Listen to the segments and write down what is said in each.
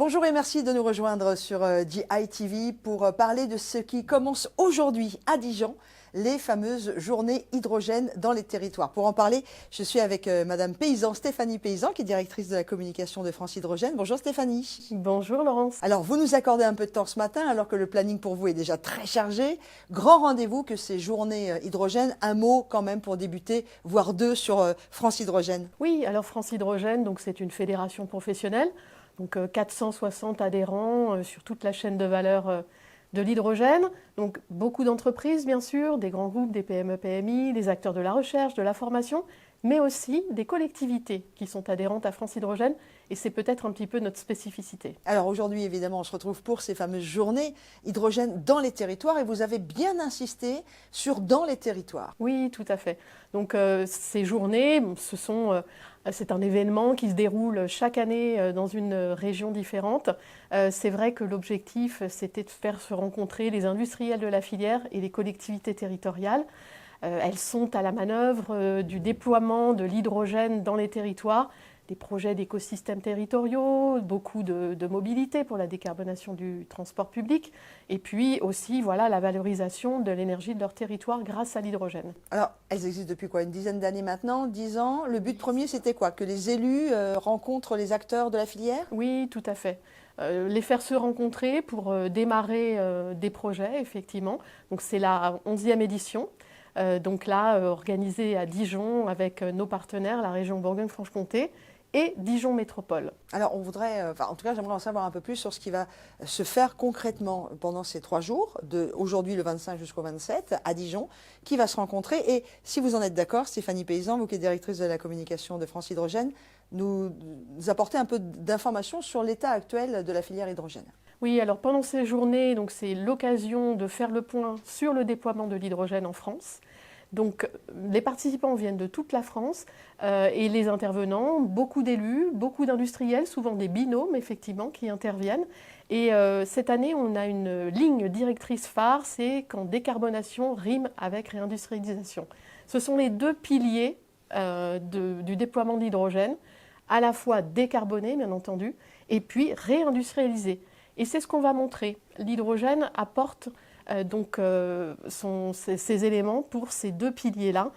Bonjour et merci de nous rejoindre sur DI-TV pour parler de ce qui commence aujourd'hui à Dijon, les fameuses journées hydrogène dans les territoires. Pour en parler, je suis avec Madame Paysan, Stéphanie Paysan, qui est directrice de la communication de France Hydrogène. Bonjour Stéphanie. Bonjour Laurence. Alors vous nous accordez un peu de temps ce matin alors que le planning pour vous est déjà très chargé. Grand rendez-vous que ces journées hydrogène. Un mot quand même pour débuter, voire deux sur France Hydrogène. Oui, alors France Hydrogène, donc c'est une fédération professionnelle. Donc 460 adhérents sur toute la chaîne de valeur de l'hydrogène. Donc beaucoup d'entreprises bien sûr, des grands groupes, des PME, PMI, des acteurs de la recherche, de la formation, mais aussi des collectivités qui sont adhérentes à France Hydrogène. Et c'est peut-être un petit peu notre spécificité. Alors aujourd'hui, évidemment, on se retrouve pour ces fameuses journées hydrogène dans les territoires et vous avez bien insisté sur dans les territoires. Oui, tout à fait. Donc ces journées, c'est un événement qui se déroule chaque année dans une région différente. C'est vrai que l'objectif, c'était de faire se rencontrer les industriels de la filière et les collectivités territoriales. Elles sont à la manœuvre du déploiement de l'hydrogène dans les territoires, des projets d'écosystèmes territoriaux, beaucoup de mobilité pour la décarbonation du transport public, et puis aussi voilà, la valorisation de l'énergie de leur territoire grâce à l'hydrogène. Alors, elles existent depuis quoi? Une dizaine d'années maintenant, 10 ans. Le but premier, c'était quoi? Que les élus rencontrent les acteurs de la filière? Oui, tout à fait. Les faire se rencontrer pour démarrer des projets, effectivement. Donc c'est la 11e édition. Donc là, organisée à Dijon avec nos partenaires, la région Bourgogne-Franche-Comté et Dijon Métropole. Alors on voudrait, en tout cas j'aimerais en savoir un peu plus sur ce qui va se faire concrètement pendant ces 3 jours, de aujourd'hui le 25 jusqu'au 27 à Dijon, qui va se rencontrer. Et si vous en êtes d'accord, Stéphanie Paysan, vous qui êtes directrice de la communication de France Hydrogène, nous apporter un peu d'informations sur l'état actuel de la filière hydrogène. Oui, alors pendant ces journées, donc c'est l'occasion de faire le point sur le déploiement de l'hydrogène en France. Donc les participants viennent de toute la France et les intervenants, beaucoup d'élus, beaucoup d'industriels, souvent des binômes effectivement qui interviennent. Et cette année, on a une ligne directrice phare, c'est quand décarbonation rime avec réindustrialisation. Ce sont les deux piliers du déploiement de l'hydrogène, à la fois décarboné bien entendu, et puis réindustrialisé. Et c'est ce qu'on va montrer. L'hydrogène apporte ces éléments pour ces deux piliers-là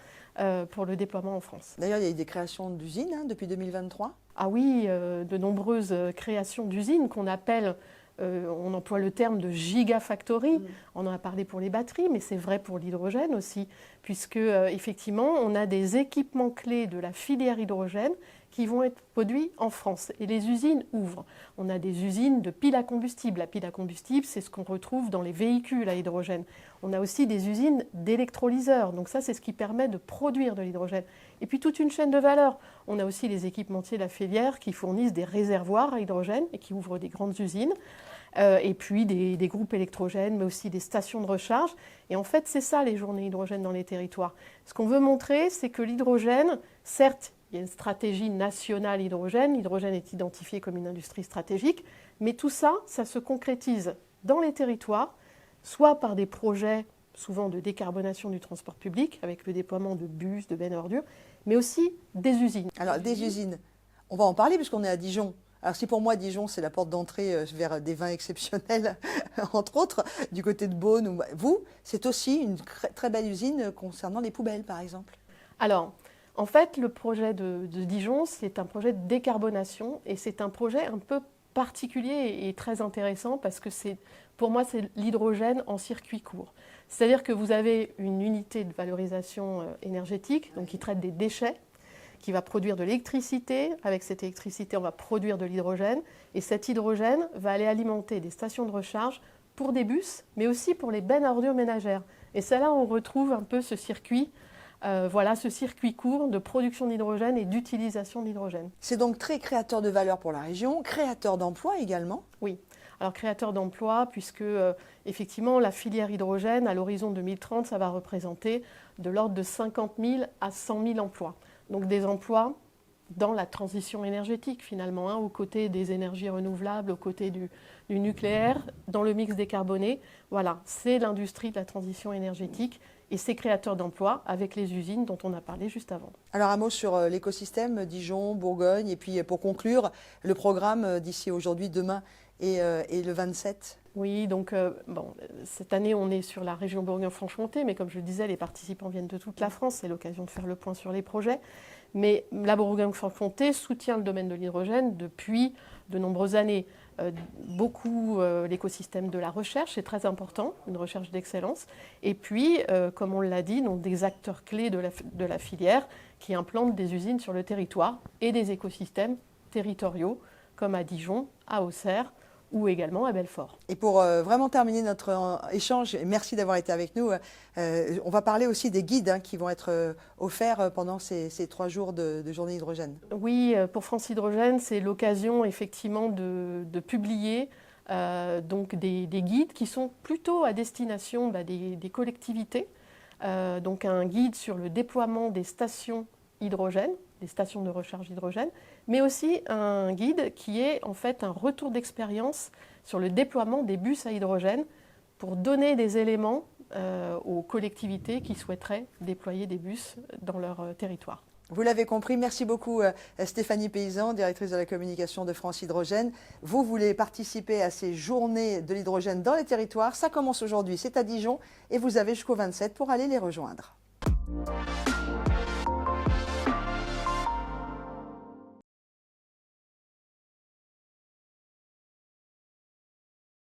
pour le déploiement en France. D'ailleurs, il y a eu des créations d'usines depuis 2023. Ah oui, de nombreuses créations d'usines qu'on appelle, on emploie le terme de gigafactory. On en a parlé pour les batteries, mais c'est vrai pour l'hydrogène aussi, puisque effectivement, on a des équipements clés de la filière hydrogène qui vont être produits en France. Et les usines ouvrent. On a des usines de piles à combustible. La pile à combustible, c'est ce qu'on retrouve dans les véhicules à hydrogène. On a aussi des usines d'électrolyseurs. Donc ça, c'est ce qui permet de produire de l'hydrogène. Et puis toute une chaîne de valeur. On a aussi les équipementiers de la filière qui fournissent des réservoirs à hydrogène et qui ouvrent des grandes usines. Et puis des groupes électrogènes, mais aussi des stations de recharge. Et en fait, c'est ça les journées hydrogène dans les territoires. Ce qu'on veut montrer, c'est que l'hydrogène, certes, il y a une stratégie nationale hydrogène. L'hydrogène est identifié comme une industrie stratégique. Mais tout ça, ça se concrétise dans les territoires, soit par des projets souvent de décarbonation du transport public, avec le déploiement de bus, de bennes à ordures, mais aussi des usines. Alors, des usines, on va en parler puisqu'on est à Dijon. Alors si pour moi Dijon c'est la porte d'entrée vers des vins exceptionnels, entre autres, du côté de Beaune, vous, c'est aussi une très belle usine concernant les poubelles par exemple. Alors, en fait, le projet de Dijon, c'est un projet de décarbonation et c'est un projet un peu particulier et très intéressant parce que pour moi, c'est l'hydrogène en circuit court. C'est-à-dire que vous avez une unité de valorisation énergétique donc qui traite des déchets, qui va produire de l'électricité. Avec cette électricité, on va produire de l'hydrogène. Et cet hydrogène va aller alimenter des stations de recharge pour des bus, mais aussi pour les bennes à ordures ménagères. Et c'est là où on retrouve un peu ce circuit, ce circuit court de production d'hydrogène et d'utilisation d'hydrogène. C'est donc très créateur de valeur pour la région, créateur d'emplois également. Oui. Alors créateur d'emplois, puisque effectivement la filière hydrogène, à l'horizon 2030, ça va représenter de l'ordre de 50 000 à 100 000 emplois. Donc des emplois dans la transition énergétique finalement, aux côtés des énergies renouvelables, aux côtés du nucléaire, dans le mix décarboné. Voilà, c'est l'industrie de la transition énergétique et c'est créateur d'emplois avec les usines dont on a parlé juste avant. Alors un mot sur l'écosystème, Dijon, Bourgogne, et puis pour conclure, le programme d'ici aujourd'hui, demain et le 27. Oui, donc cette année on est sur la région Bourgogne-Franche-Comté, mais comme je le disais, les participants viennent de toute la France, c'est l'occasion de faire le point sur les projets. Mais la Bourgogne-Franche-Comté soutient le domaine de l'hydrogène depuis de nombreuses années. Beaucoup l'écosystème de la recherche, c'est très important, une recherche d'excellence. Et puis, comme on l'a dit, donc des acteurs clés de la filière qui implantent des usines sur le territoire et des écosystèmes territoriaux, comme à Dijon, à Auxerre, ou également à Belfort. Et pour vraiment terminer notre échange, et merci d'avoir été avec nous, on va parler aussi des guides qui vont être offerts pendant ces 3 jours de journée hydrogène. Oui, pour France Hydrogène, c'est l'occasion effectivement de publier donc des guides qui sont plutôt à destination des collectivités. Donc un guide sur le déploiement des stations hydrogène, des stations de recharge hydrogène, mais aussi un guide qui est en fait un retour d'expérience sur le déploiement des bus à hydrogène pour donner des éléments aux collectivités qui souhaiteraient déployer des bus dans leur territoire. Vous l'avez compris, merci beaucoup Stéphanie Paysan, directrice de la communication de France Hydrogène. Vous voulez participer à ces journées de l'hydrogène dans les territoires. Ça commence aujourd'hui, c'est à Dijon et vous avez jusqu'au 27 pour aller les rejoindre.